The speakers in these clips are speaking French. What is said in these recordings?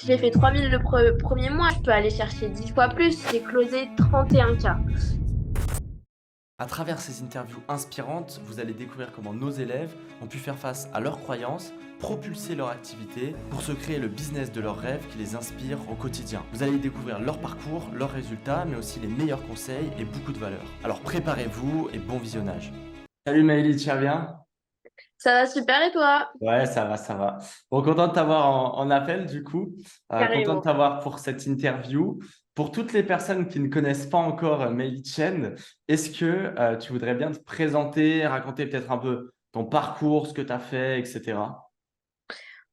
J'ai fait 3000 le premier mois, je peux aller chercher 10 fois plus. J'ai closé 31 cas. À travers ces interviews inspirantes, vous allez découvrir comment nos élèves ont pu faire face à leurs croyances, propulser leur activité pour se créer le business de leurs rêves qui les inspire au quotidien. Vous allez découvrir leur parcours, leurs résultats, mais aussi les meilleurs conseils et beaucoup de valeurs. Alors préparez-vous et bon visionnage. Salut Maëlie, tu vas bien? Ça va super et toi? Ouais, ça va, ça va. Bon, content de t'avoir en appel du coup. Content de Carrément. t'avoir pour cette interview. Pour toutes les personnes qui ne connaissent pas encore Meili Chen, est-ce que tu voudrais bien te présenter, raconter peut-être un peu ton parcours, ce que tu as fait, etc.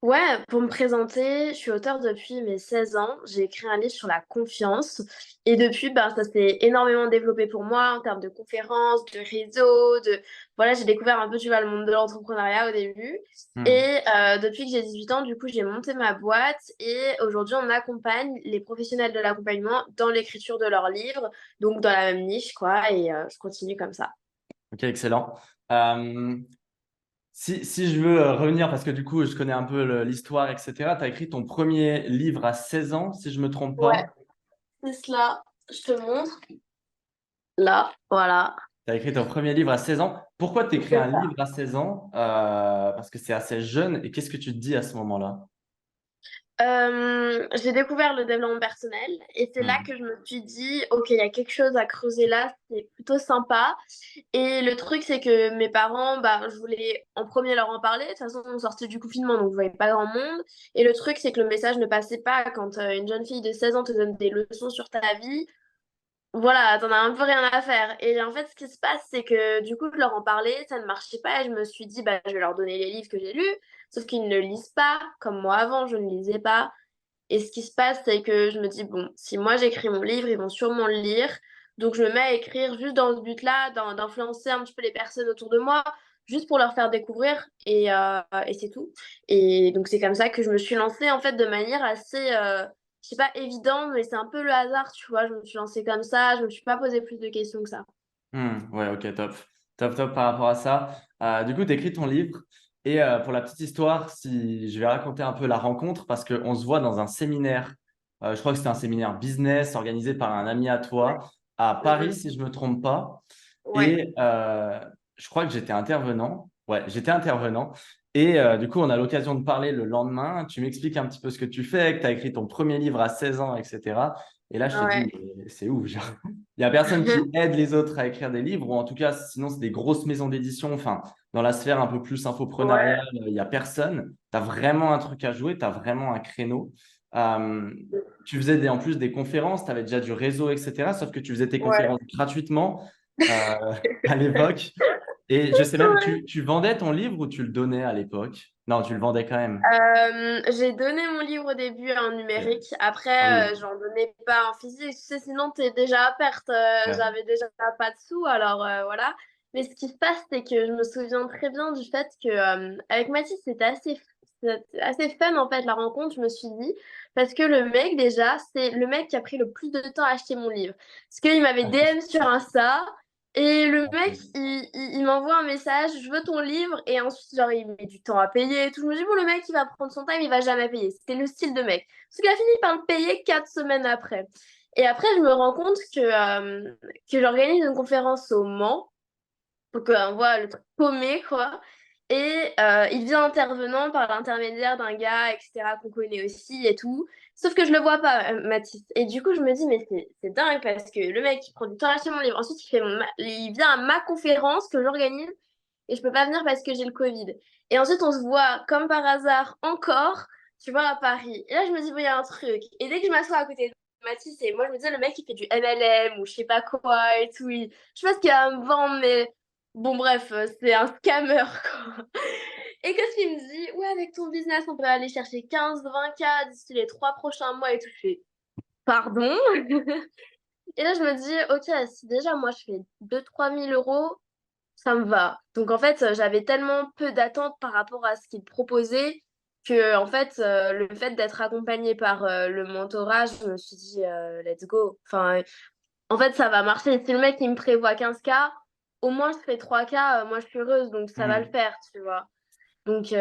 Ouais, pour me présenter, je suis auteure depuis mes 16 ans. J'ai écrit un livre sur la confiance. Et depuis, ben, ça s'est énormément développé pour moi en termes de conférences, de réseaux, de... Voilà, j'ai découvert un peu, tu vois, le monde de l'entrepreneuriat au début. Hmm. Et depuis que j'ai 18 ans, du coup, j'ai monté ma boîte. Et aujourd'hui, on accompagne les professionnels de l'accompagnement dans l'écriture de leurs livres, donc dans la même niche, quoi. Et je continue comme ça. Ok, excellent. Euh, si je veux revenir, parce que du coup, je connais un peu l'histoire, etc., tu as écrit ton premier livre à 16 ans, si je ne me trompe Ouais, pas. c'est cela. Je te montre. Là, voilà. Tu as écrit ton premier livre à 16 ans. Pourquoi tu écris C'est un ça. livre à 16 ans? Parce que c'est assez jeune. Et qu'est-ce que tu te dis à ce moment-là? J'ai découvert le développement personnel et c'est là Hmm. que je me suis dit, ok, il y a quelque chose à creuser là, c'est plutôt sympa. Et le truc, c'est que mes parents, bah, je voulais en premier leur en parler. De toute façon, on sortait du confinement, donc je voyais pas grand monde. Et le truc, c'est que le message ne passait pas quand une jeune fille de 16 ans te donne des leçons sur ta vie. Voilà, t'en as un peu rien à faire. Et en fait, ce qui se passe, c'est que du coup, je leur en parlais, ça ne marchait pas, et je me suis dit, bah, je vais leur donner les livres que j'ai lus, sauf qu'ils ne lisent pas, comme moi avant, je ne lisais pas. Et ce qui se passe, c'est que je me dis, bon, si moi j'écris mon livre, ils vont sûrement le lire. Donc je me mets à écrire juste dans ce but-là, d'influencer un petit peu les personnes autour de moi, juste pour leur faire découvrir, et c'est tout. Et donc c'est comme ça que je me suis lancée, en fait, de manière assez, je sais pas, évidente, mais c'est un peu le hasard, tu vois. Je me suis lancée comme ça, je me suis pas posé plus de questions que ça. Ouais, ok, top. Top, top par rapport à ça. Du coup, tu écris ton livre. Et pour la petite histoire, si je vais raconter un peu la rencontre, parce qu'on se voit dans un séminaire, je crois que c'était un séminaire business organisé par un ami à Ouais. toi, à Paris, Mhm. si je ne me trompe pas. Ouais. Et je crois que j'étais intervenant. Ouais, j'étais intervenant. Et du coup, on a l'occasion de parler le lendemain. Tu m'expliques un petit peu ce que tu fais, que tu as écrit ton premier livre à 16 ans, etc. Et là, je te dis, Ouais. mais c'est ouf. Genre. Il n'y a personne qui aide les autres à écrire des livres, ou en tout cas, sinon, c'est des grosses maisons d'édition. Enfin, dans la sphère un peu plus infoprenariale, Ouais. il n'y a personne. Tu as vraiment un truc à jouer, tu as vraiment un créneau. Euh, Tu faisais en plus des conférences, tu avais déjà du réseau, etc. Sauf que tu faisais tes Ouais. conférences gratuitement à l'époque. Et je sais même, tu vendais ton livre ou tu le donnais à l'époque? Non, tu le vendais quand même. J'ai donné mon livre au début en Ok. numérique. Ah Après, oui. j'en donnais pas en physique. Tu sais, sinon, t'es déjà à perte. Ouais. J'avais déjà pas de sous, alors voilà. Mais ce qui se passe, c'est que je me souviens très bien du fait que avec Mathis, c'était assez fun en fait la rencontre. Je me suis dit parce que le mec déjà, c'est le mec qui a pris le plus de temps à acheter mon livre. Parce qu'il m'avait DM sur Insta. Et le mec, il m'envoie un message, je veux ton livre, et ensuite, genre, il met du temps à payer et tout. Je me dis, bon, le mec, il va prendre son time, il va jamais payer. C'était le style de mec. Parce qu'il a fini par le payer 4 semaines après. Et après, je me rends compte que j'organise une conférence au Mans, donc on voit le truc paumé, quoi. Et il vient intervenant par l'intermédiaire d'un gars, etc., qu'on connaît aussi et tout. Sauf que je le vois pas, Mathis. Et du coup, je me dis, mais c'est dingue parce que le mec, il prend du temps à acheter mon livre. Ensuite, il vient à ma conférence que j'organise et je peux pas venir parce que j'ai le Covid. Et ensuite, on se voit comme par hasard encore, tu vois, à Paris. Et là, je me dis, bon, il y a un truc. Et dès que je m'assois à côté de Mathis, et moi, je me dis, le mec, il fait du MLM ou je sais pas quoi et tout. Je sais pas ce qu'il a à me vendre, mais bon, bref, c'est un scammer, quoi. Et qu'est-ce qu'il me dit? Ouais, avec ton business, on peut aller chercher 15-20K d'ici les 3 prochains mois et tout. Je fais, pardon? Et là, je me dis, ok, si déjà moi je fais 2-3 000 euros, ça me va. Donc en fait, j'avais tellement peu d'attentes par rapport à ce qu'il proposait que en fait, le fait d'être accompagnée par le mentorat, je me suis dit, let's go. Enfin, en fait, ça va marcher. Si le mec il me prévoit 15K, au moins je fais 3K, moi je suis heureuse, donc ça va le Hmm. faire, tu vois. Donc, Je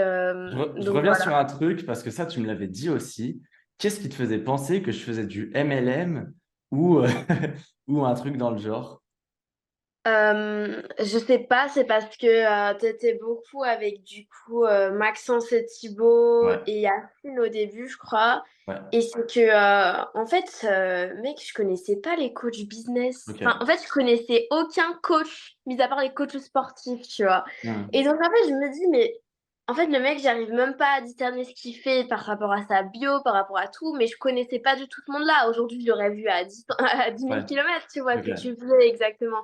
donc reviens voilà. sur un truc parce que ça, tu me l'avais dit aussi. qu'est-ce qui te faisait penser que je faisais du MLM ou, ou un truc dans le genre? Je sais pas, c'est parce que tu beaucoup avec du coup Maxence et Thibaut Ouais, et Yacine au début, je crois. ouais, Et c'est que en fait, mec, je connaissais pas les coachs business. Enfin, en ok. fait, je connaissais aucun coach, mis à part les coachs sportifs, tu vois. Hmm. Et donc, en fait, je me dis, mais en fait, le mec, j'arrive même pas à discerner ce qu'il fait par rapport à sa bio, par rapport à tout, mais je connaissais pas du tout ce monde-là. Aujourd'hui, je l'aurais vu à 10 à 10 000 Ouais, kilomètres, tu vois, ce ok. que tu faisais exactement.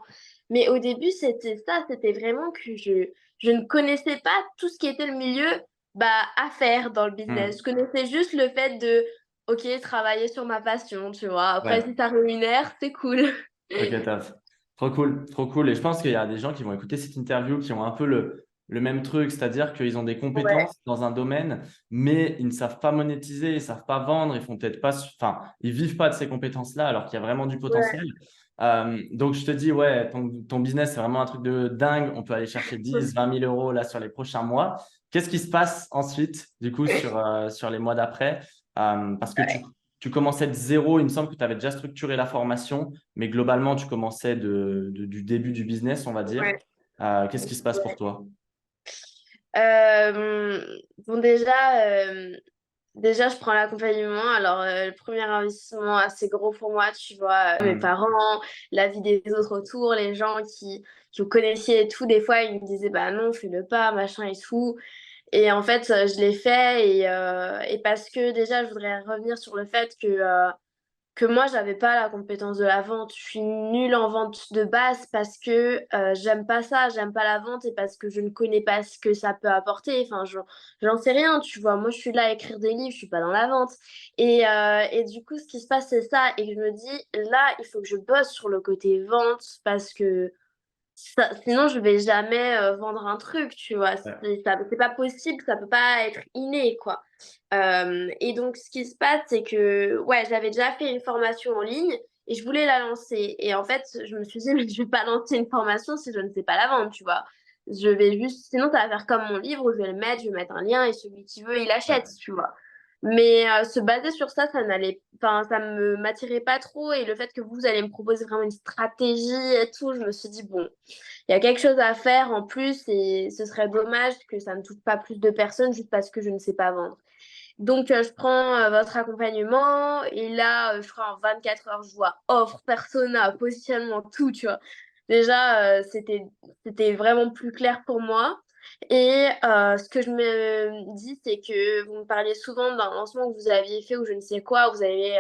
Mais au début, c'était ça, c'était vraiment que je ne connaissais pas tout ce qui était le milieu bah, à faire dans le business. Hmm. Je connaissais juste le fait de, ok, travailler sur ma passion, tu vois. Après, Ouais, si ça rémunère, c'est cool. ok, top. Trop cool, trop cool. Et je pense qu'il y a des gens qui vont écouter cette interview qui ont un peu le même truc, c'est-à-dire qu'ils ont des Ouais, compétences dans un domaine, mais ils ne savent pas monétiser, ils ne savent pas vendre, ils font peut-être pas, enfin, ils vivent pas de ces compétences-là alors qu'il y a vraiment du ouais. potentiel. Donc je te dis, ouais, ton business, c'est vraiment un truc de dingue. On peut aller chercher 10, 20 000 euros là sur les prochains mois. Qu'est-ce qui se passe ensuite, du coup, sur les mois d'après? Parce que tu commençais de zéro, il me semble que tu avais déjà structuré la formation, mais globalement, tu commençais du début du business, on va dire. Ouais. Qu'est-ce qui se passe pour toi? Bon, déjà, je prends l'accompagnement. Alors, le premier investissement assez gros pour moi, tu vois, mes Hmm. parents, la vie des autres autour, les gens qui me connaissaient et tout, des fois, ils me disaient, bah non, fais-le pas, machin et tout. Et en fait, je l'ai fait et parce que déjà, je voudrais revenir sur le fait que moi, j'avais pas la compétence de la vente. Je suis nulle en vente de base parce que j'aime pas ça, j'aime pas la vente et parce que je ne connais pas ce que ça peut apporter. Enfin, j'en sais rien, tu vois. Moi, je suis là à écrire des livres, je suis pas dans la vente. Et du coup, ce qui se passe, c'est ça. Et je me dis, là, il faut que je bosse sur le côté vente parce que sinon, je vais jamais vendre un truc, tu vois. Ouais. C'est pas possible, ça peut pas être inné, quoi. Et donc, ce qui se passe, c'est que, ouais, j'avais déjà fait une formation en ligne et je voulais la lancer. Et en fait, je me suis dit, mais je vais pas lancer une formation si je ne sais pas la vendre, tu vois. Je vais juste, sinon, ça va faire comme mon livre où je vais le mettre, je vais mettre un lien et celui qui veut, il achète, Ouais. tu vois. Mais se baser sur ça, enfin, ça me m'attirait pas trop. Et le fait que vous allez me proposer vraiment une stratégie et tout, je me suis dit, bon, il y a quelque chose à faire en plus et ce serait dommage que ça ne touche pas plus de personnes juste parce que je ne sais pas vendre. Donc, je prends votre accompagnement et là, je crois en 24 heures, je vois offre, persona, positionnement, tout, tu vois. Déjà, c'était vraiment plus clair pour moi. Et ce que je me dis, c'est que vous me parliez souvent d'un lancement que vous aviez fait ou je ne sais quoi, vous avez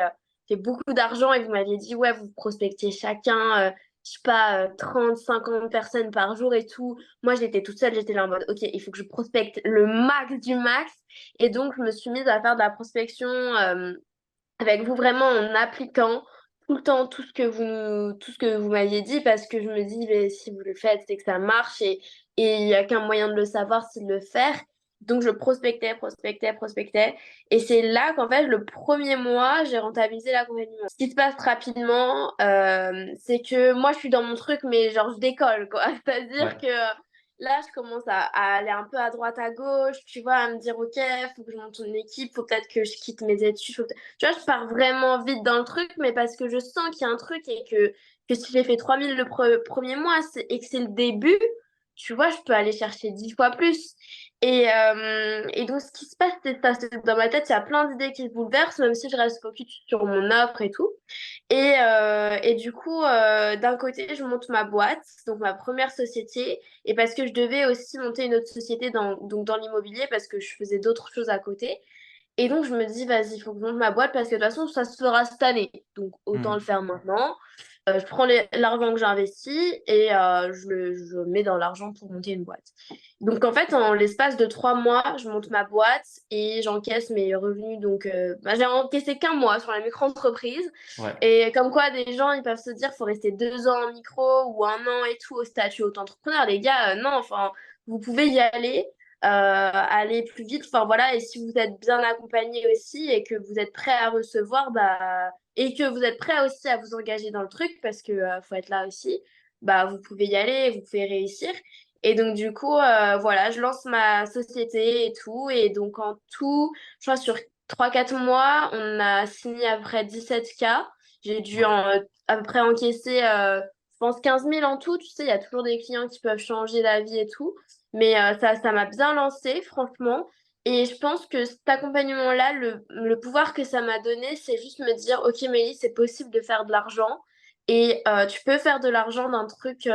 fait beaucoup d'argent et vous m'aviez dit, ouais, vous prospectez chacun, je sais pas, 30, 50 personnes par jour et tout. Moi, j'étais toute seule, j'étais là en mode, ok, il faut que je prospecte le max du max. Et donc, je me suis mise à faire de la prospection avec vous vraiment en appliquant tout le temps tout ce que vous m'aviez dit parce que je me dis, mais si vous le faites, c'est que ça marche et il n'y a qu'un moyen de le savoir, c'est de le faire. Donc, je prospectais, prospectais, prospectais. Et c'est là qu'en fait, le premier mois, j'ai rentabilisé l'accompagnement. Ce qui se passe rapidement, c'est que moi, je suis dans mon truc, mais genre, je décolle, quoi. C'est-à-dire Ouais. que là, je commence à aller un peu à droite, à gauche, tu vois, à me dire, OK, faut que je monte une équipe, faut peut-être que je quitte mes études. Tu vois, je pars vraiment vite dans le truc, mais parce que je sens qu'il y a un truc et que si j'ai fait 3000 le premier mois et que c'est le début, tu vois, je peux aller chercher 10 fois plus. Et donc, ce qui se passe, c'est ça. Dans ma tête, il y a plein d'idées qui se bouleversent, même si je reste focus sur mon offre et tout. Et du coup, d'un côté, je monte ma boîte, donc ma première société, et parce que je devais aussi monter une autre société donc dans l'immobilier, parce que je faisais d'autres choses à côté. Et donc, je me dis, vas-y, il faut que je monte ma boîte, parce que de toute façon, ça se fera cette année. Donc, autant le Hmm. faire maintenant. Je prends l'argent que j'ai investi et je mets dans l'argent pour monter une boîte. Donc, en fait, en l'espace de 3 mois, je monte ma boîte et j'encaisse mes revenus. Donc, bah, j'ai encaissé qu'un mois sur la micro-entreprise. Ouais. Et comme quoi, des gens, ils peuvent se dire, faut rester 2 ans en micro ou un an et tout au statut auto-entrepreneur. Les gars, non, enfin, vous pouvez y aller, aller plus vite. Enfin, voilà. Et si vous êtes bien accompagné aussi et que vous êtes prêt à recevoir, bah, et que vous êtes prêt aussi à vous engager dans le truc parce que faut être là aussi, bah, vous pouvez y aller, vous pouvez réussir. Et donc, du coup, voilà, je lance ma société et tout. Et donc, en tout, je crois sur 3-4 mois, on a signé à peu près 17K. J'ai dû Ouais. à peu près encaisser, je pense, 15 000 en tout. Tu sais, il y a toujours des clients qui peuvent changer d'avis et tout. Mais ça m'a bien lancé, franchement. Et je pense que cet accompagnement-là, le pouvoir que ça m'a donné, c'est juste me dire, OK, Mélie, c'est possible de faire de l'argent. Et tu peux faire de l'argent d'un truc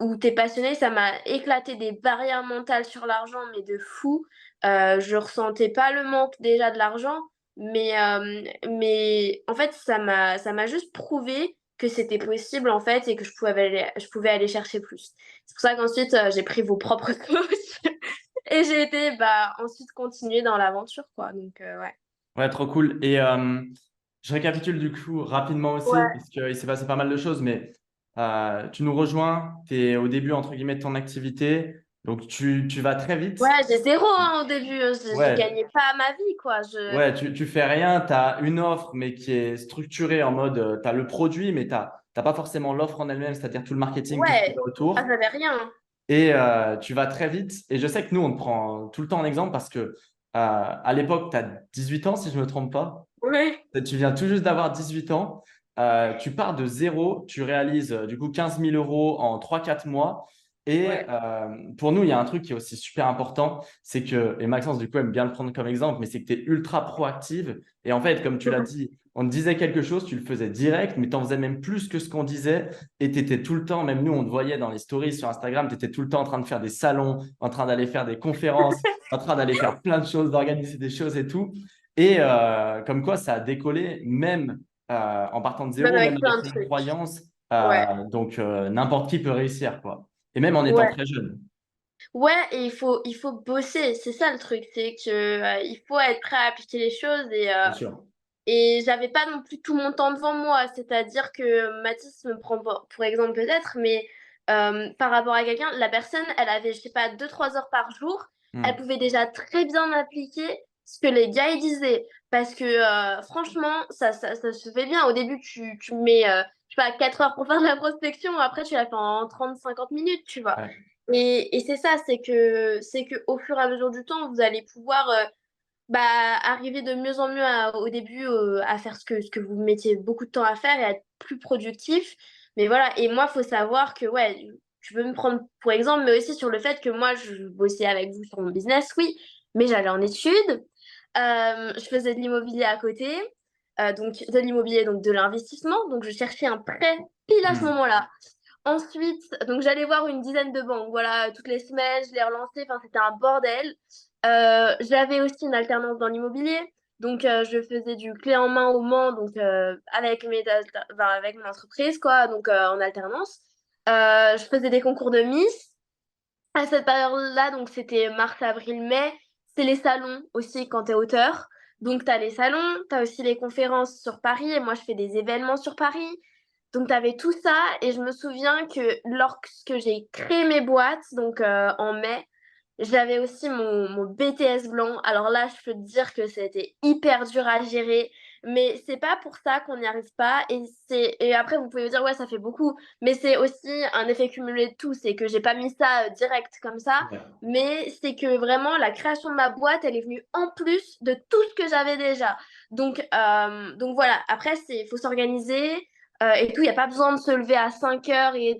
où tu es passionné. Ça m'a éclaté des barrières mentales sur l'argent, mais de fou. Je ressentais pas le manque déjà de l'argent, mais en fait, ça m'a juste prouvé que c'était possible en fait et que je pouvais aller chercher plus. C'est pour ça qu'ensuite j'ai pris vos propres coachs et j'ai été ensuite continuer dans l'aventure quoi. Donc ouais. Ouais, trop cool. Et je récapitule du coup rapidement aussi, Ouais. parce qu'il s'est passé pas mal de choses, mais tu nous rejoins, tu es au début, entre guillemets, de ton activité, donc tu vas très vite. Ouais, j'ai zéro hein, au début, je Ouais, gagnais pas ma vie quoi. ouais, tu fais rien, tu as une offre, mais qui est structurée en mode, tu as le produit, mais tu n'as pas forcément l'offre en elle-même, c'est-à-dire tout le marketing, tout ce qui est Ouais, ah, autour. j'avais rien. Et tu vas très vite. Et je sais que nous, on te prend tout le temps en exemple parce que à l'époque, tu as 18 ans, si je ne me trompe pas. Ouais. Tu viens tout juste d'avoir 18 ans. Tu pars de zéro. Tu réalises du coup 15 000 euros en 3 4 mois. Et Ouais. pour nous, il y a un truc qui est aussi super important. C'est que, et Maxence, du coup, aime bien le prendre comme exemple, mais c'est que tu es ultra proactive. Et en fait, comme tu l'as dit, on te disait quelque chose, tu le faisais direct, mais tu en faisais même plus que ce qu'on disait. Et tu étais tout le temps, même nous, on te voyait dans les stories sur Instagram, tu étais tout le temps en train de faire des salons, en train d'aller faire des conférences, en train d'aller faire plein de choses, d'organiser des choses et tout. Et comme quoi, ça a décollé même en partant de Même zéro, même avec avec plein de une trucs. croyance. Ouais. Donc, n'importe qui peut réussir, quoi. Et même en étant Ouais. très jeune, Ouais, et il faut bosser, c'est ça le truc, c'est que il faut être prêt à appliquer les choses bien sûr. et j'avais pas non plus tout mon temps devant moi, c'est-à-dire que Mathis me prend pour exemple peut-être, mais par rapport à quelqu'un, la personne, elle avait, je sais pas, 2-3 heures par jour, elle Hmm. pouvait déjà très bien appliquer ce que les gars ils disaient, parce que franchement, ça se fait bien. Au début, tu mets, je sais pas, 4 heures pour faire de la prospection, après tu la fais en 30-50 minutes, tu vois. Ouais. Et c'est ça, c'est que au fur et à mesure du temps, vous allez pouvoir arriver de mieux en mieux au début à faire ce que vous mettiez beaucoup de temps à faire et à être plus productif. Mais voilà, et moi, faut savoir que ouais, tu peux me prendre pour exemple, mais aussi sur le fait que moi, je bossais avec vous sur mon business, oui, mais j'allais en études, je faisais de l'immobilier à côté, donc de l'immobilier, donc de l'investissement, donc je cherchais un prêt pile à ce Hmm. moment-là. Ensuite, donc j'allais voir une dizaine de banques, voilà, toutes les semaines, je les relançais, enfin c'était un bordel. J'avais aussi une alternance dans l'immobilier, donc je faisais du clé en main au Mans, donc avec mon entreprise, quoi, donc en alternance. Je faisais des concours de Miss. À cette période-là, donc c'était mars, avril, mai, c'est les salons aussi quand t'es auteur. Donc t'as les salons, t'as aussi les conférences sur Paris, et moi je fais des événements sur Paris. Donc t'avais tout ça, et je me souviens que lorsque j'ai créé mes boîtes, donc en mai, j'avais aussi mon BTS blanc. Alors là, je peux te dire que c'était hyper dur à gérer, mais c'est pas pour ça qu'on n'y arrive pas. Et après, vous pouvez me dire, ouais, ça fait beaucoup, mais c'est aussi un effet cumulé de tout. C'est que j'ai pas mis ça direct comme ça, Ouais. mais c'est que vraiment la création de ma boîte, elle est venue en plus de tout ce que j'avais déjà. Donc voilà. Après, faut s'organiser et tout. Il y a pas besoin de se lever à 5 heures et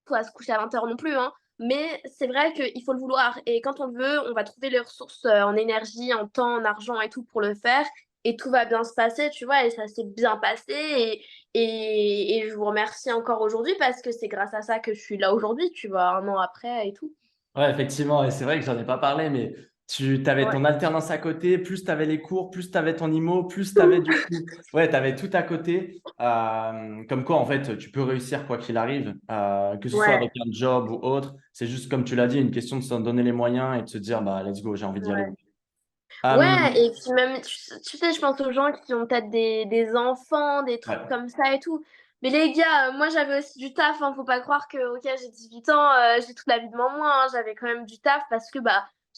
tout, à se coucher à 20 heures non plus, hein. Mais c'est vrai qu'il faut le vouloir. Et quand on le veut, on va trouver les ressources en énergie, en temps, en argent et tout pour le faire. Et tout va bien se passer, tu vois. Et ça s'est bien passé. Et je vous remercie encore aujourd'hui parce que c'est grâce à ça que je suis là aujourd'hui, tu vois, 1 an après et tout. Ouais, effectivement, et c'est vrai que j'en ai pas parlé, mais tu avais Ouais. ton alternance à côté, plus tu avais les cours, plus tu avais ton IMO, plus tu avais du coup, ouais, tu avais tout à côté. Comme quoi, en fait, tu peux réussir quoi qu'il arrive, que ce soit Ouais. avec un job ou autre. C'est juste, comme tu l'as dit, une question de se donner les moyens et de se dire, bah, let's go, j'ai envie d'y aller. Ouais. Euh, Ouais, et puis même, tu sais, je pense aux gens qui ont peut-être des enfants, des trucs ouais. comme ça et tout. Mais les gars, moi j'avais aussi du taf, hein, faut pas croire que, ok, j'ai 18 ans, j'ai toute la vie devant moi, hein, j'avais quand même du taf parce que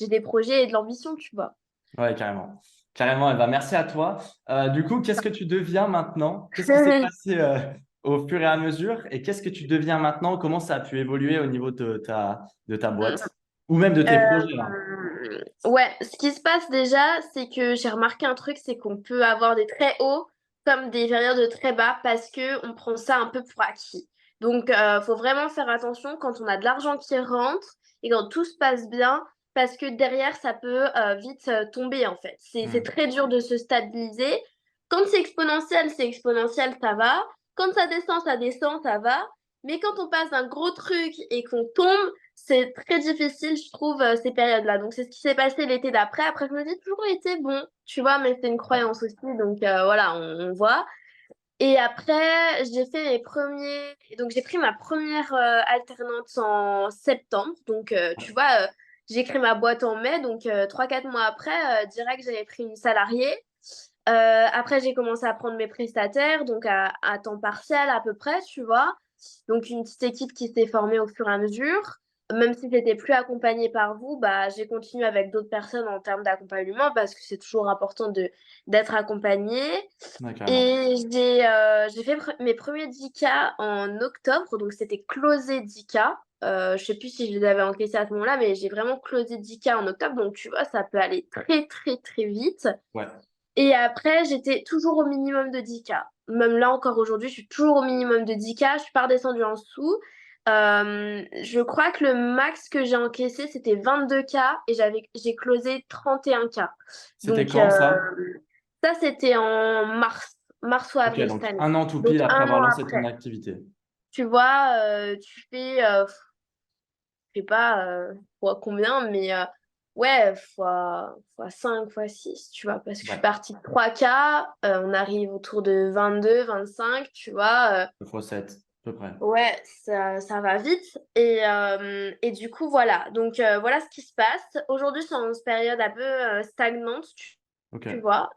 j'ai des projets et de l'ambition, tu vois. Ouais, carrément. Carrément, et ben, merci à toi. Du coup, qu'est-ce que tu deviens maintenant? Qu'est-ce qui s'est passé au fur et à mesure? Et qu'est-ce que tu deviens maintenant? Comment ça a pu évoluer au niveau de ta boîte? Ou même de tes Euh, projets, hein. Ouais, ce qui se passe déjà, c'est que j'ai remarqué un truc, c'est qu'on peut avoir des très hauts comme des périodes de très bas parce que on prend ça un peu pour acquis. Donc, faut vraiment faire attention quand on a de l'argent qui rentre et quand tout se passe bien, parce que derrière, ça peut vite tomber en fait. C'est Hmm. très dur de se stabiliser. Quand c'est exponentiel, ça va. Quand ça descend, ça va. Mais quand on passe d'un gros truc et qu'on tombe, c'est très difficile, je trouve, ces périodes-là. Donc, c'est ce qui s'est passé l'été d'après. Après, je me dis toujours l'été, bon, tu vois, mais c'est une Ouais. croyance aussi. Donc, voilà, on voit. Et après, j'ai fait mes premiers. Donc, j'ai pris ma première alternance en septembre. Donc, tu vois, j'ai créé ma boîte en mai. Donc, 3-4 mois après, direct, j'avais pris une salariée. Après, j'ai commencé à prendre mes prestataires, donc à temps partiel à peu près, tu vois. Donc, une petite équipe qui s'est formée au fur et à mesure. Même si c'était plus accompagné par vous, bah, j'ai continué avec d'autres personnes en termes d'accompagnement parce que c'est toujours important d'être accompagné. Ouais, carrément. Et j'ai fait mes premiers 10K en octobre, donc c'était closé 10K. Je sais plus si je les avais encaissés à ce moment-là, mais j'ai vraiment closé 10K en octobre, donc tu vois, ça peut aller très très très vite. Ouais. Et après, j'étais toujours au minimum de 10K. Même là, encore aujourd'hui, je suis toujours au minimum de 10K. Je suis pas redescendue en dessous. Je crois que le max que j'ai encaissé, c'était 22K et j'ai closé 31K. C'était Donc, quand ça? ça, c'était en mars ou Ok, avril cette donc année. un an tout Donc, pile après un avoir an lancé ton après. activité. Tu vois, tu fais, je sais pas fois combien, mais ouais, fois 5 fois 6 tu vois, parce que je suis Ouais. partie de 3K, on arrive autour de 22 25 tu vois. 2 x 7, à peu près. Ouais, ça va vite. Et du coup, voilà. Donc, voilà ce qui se passe. Aujourd'hui, je suis dans une période un peu stagnante, Ok. tu vois.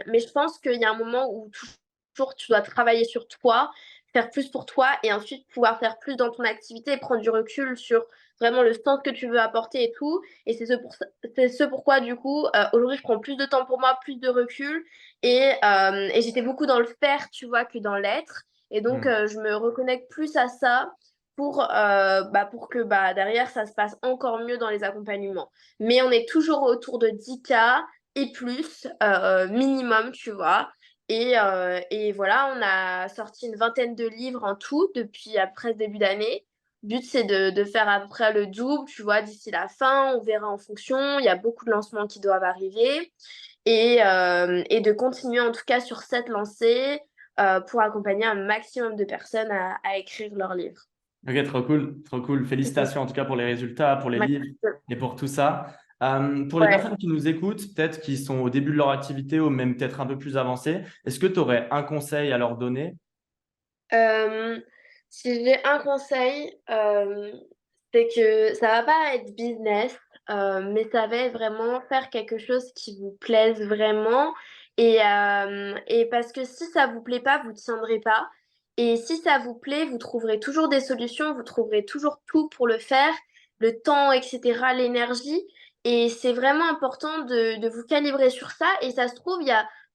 Mais je pense qu'il y a un moment où toujours tu dois travailler sur toi, faire plus pour toi et ensuite pouvoir faire plus dans ton activité et prendre du recul sur vraiment le sens que tu veux apporter et tout. Et c'est ce pourquoi, du coup, aujourd'hui, je prends plus de temps pour moi, plus de recul. Et j'étais beaucoup dans le faire, tu vois, que dans l'être. Et donc, Hmm. je me reconnecte plus à ça pour que derrière, ça se passe encore mieux dans les accompagnements. Mais on est toujours autour de 10K et plus, minimum, tu vois. Et voilà, on a sorti une vingtaine de livres en tout depuis après ce début d'année. Le but, c'est de faire à peu près le double, tu vois, d'ici la fin. On verra en fonction. Il y a beaucoup de lancements qui doivent arriver. Et de continuer en tout cas sur cette lancée pour accompagner un maximum de personnes à écrire leurs livres. Ok, trop cool, trop cool. Félicitations en tout cas pour les résultats, pour les livres et pour tout ça. Pour les Ouais. personnes qui nous écoutent, peut-être qui sont au début de leur activité ou même peut-être un peu plus avancées, est-ce que tu aurais un conseil à leur donner? Euh, Si j'ai un conseil, c'est que ça va pas être business, mais ça va être vraiment faire quelque chose qui vous plaise vraiment. Et parce que si ça vous plaît pas, vous tiendrez pas. Et si ça vous plaît, vous trouverez toujours des solutions, vous trouverez toujours tout pour le faire, le temps, etc., l'énergie. Et c'est vraiment important de vous calibrer sur ça. Et ça se trouve,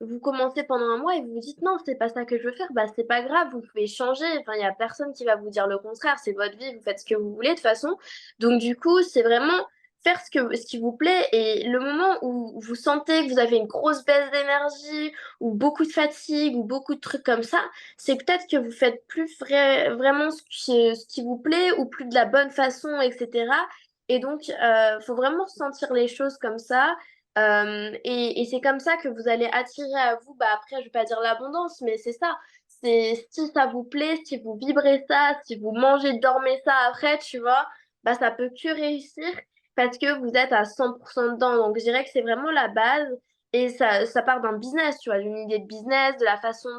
vous commencez pendant un mois et vous vous dites non, c'est pas ça que je veux faire, bah c'est pas grave, vous pouvez changer. Enfin, il y a personne qui va vous dire le contraire, c'est votre vie, vous faites ce que vous voulez de toute façon. Donc du coup, c'est vraiment faire ce qui vous plaît et le moment où vous sentez que vous avez une grosse baisse d'énergie ou beaucoup de fatigue ou beaucoup de trucs comme ça, c'est peut-être que vous faites plus vraiment ce qui vous plaît ou plus de la bonne façon, etc. Et donc, faut vraiment sentir les choses comme ça et c'est comme ça que vous allez attirer à vous, après, je vais pas dire l'abondance, mais c'est ça. C'est si ça vous plaît, si vous vibrez ça, si vous mangez, dormez ça après, tu vois, ça peut que réussir parce que vous êtes à 100% dedans. Donc, je dirais que c'est vraiment la base et ça part d'un business, tu vois, d'une idée de business, de la façon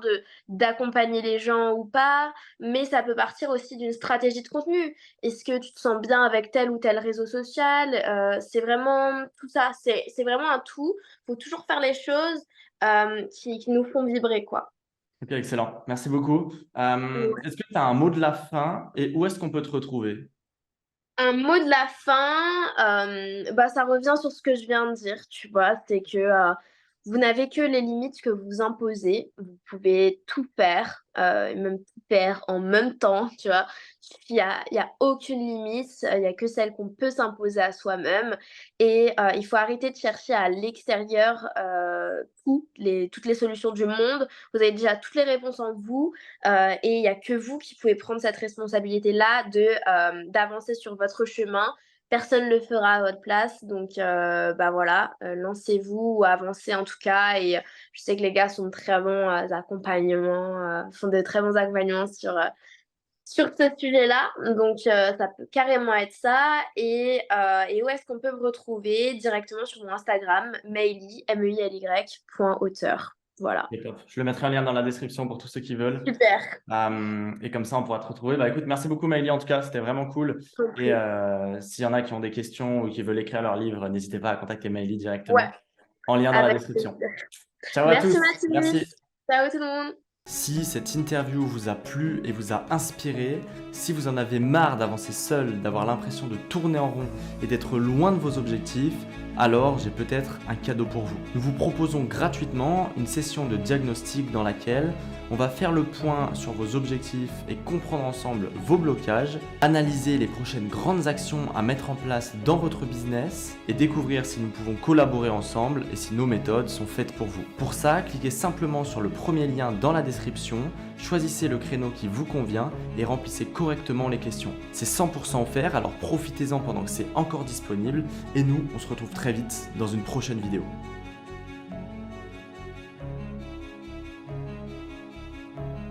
d'accompagner les gens ou pas, mais ça peut partir aussi d'une stratégie de contenu. Est-ce que tu te sens bien avec tel ou tel réseau social? C'est vraiment tout ça. C'est vraiment un tout. Il faut toujours faire les choses qui nous font vibrer, quoi. Ok, excellent. Merci beaucoup. Est-ce que tu as un mot de la fin et où est-ce qu'on peut te retrouver? Un mot de la fin, ça revient sur ce que je viens de dire, tu vois, c'est que Vous n'avez que les limites que vous imposez. Vous pouvez tout faire, et même tout faire en même temps, tu vois? Il y a aucune limite, il y a que celle qu'on peut s'imposer à soi-même et il faut arrêter de chercher à l'extérieur, toutes les solutions du monde. Vous avez déjà toutes les réponses en vous, et il y a que vous qui pouvez prendre cette responsabilité-là d'avancer sur votre chemin. Personne le fera à votre place, donc bah, voilà, lancez-vous ou avancez en tout cas et je sais que les gars sont de très bons, accompagnements, font de très bons accompagnements sur ce sujet-là, donc ça peut carrément être ça et où est-ce qu'on peut me retrouver? Directement sur mon Instagram, Meili, M-E-I-L-Y .auteur. Voilà. C'est top. Je le mettrai un lien dans la description pour tous ceux qui veulent. Super, Et comme ça, on pourra te retrouver. Bah, écoute, merci beaucoup, Maëlie, en tout cas, c'était vraiment cool. Et compris. s'il y en a qui ont des questions ou qui veulent écrire leur livre, n'hésitez pas à contacter Maëlie Ouais, directement en lien dans la avec description. plaisir. Ciao à Merci tous. Mathis. Merci. Ciao tout le monde. Si cette interview vous a plu et vous a inspiré, si vous en avez marre d'avancer seul, d'avoir l'impression de tourner en rond et d'être loin de vos objectifs, alors j'ai peut-être un cadeau pour vous. Nous vous proposons gratuitement une session de diagnostic dans laquelle on va faire le point sur vos objectifs et comprendre ensemble vos blocages, analyser les prochaines grandes actions à mettre en place dans votre business et découvrir si nous pouvons collaborer ensemble et si nos méthodes sont faites pour vous. Pour ça, cliquez simplement sur le premier lien dans la description, choisissez le créneau qui vous convient et remplissez correctement les questions. C'est 100% offert, alors profitez-en pendant que c'est encore disponible et nous, on se retrouve très vite dans une prochaine vidéo.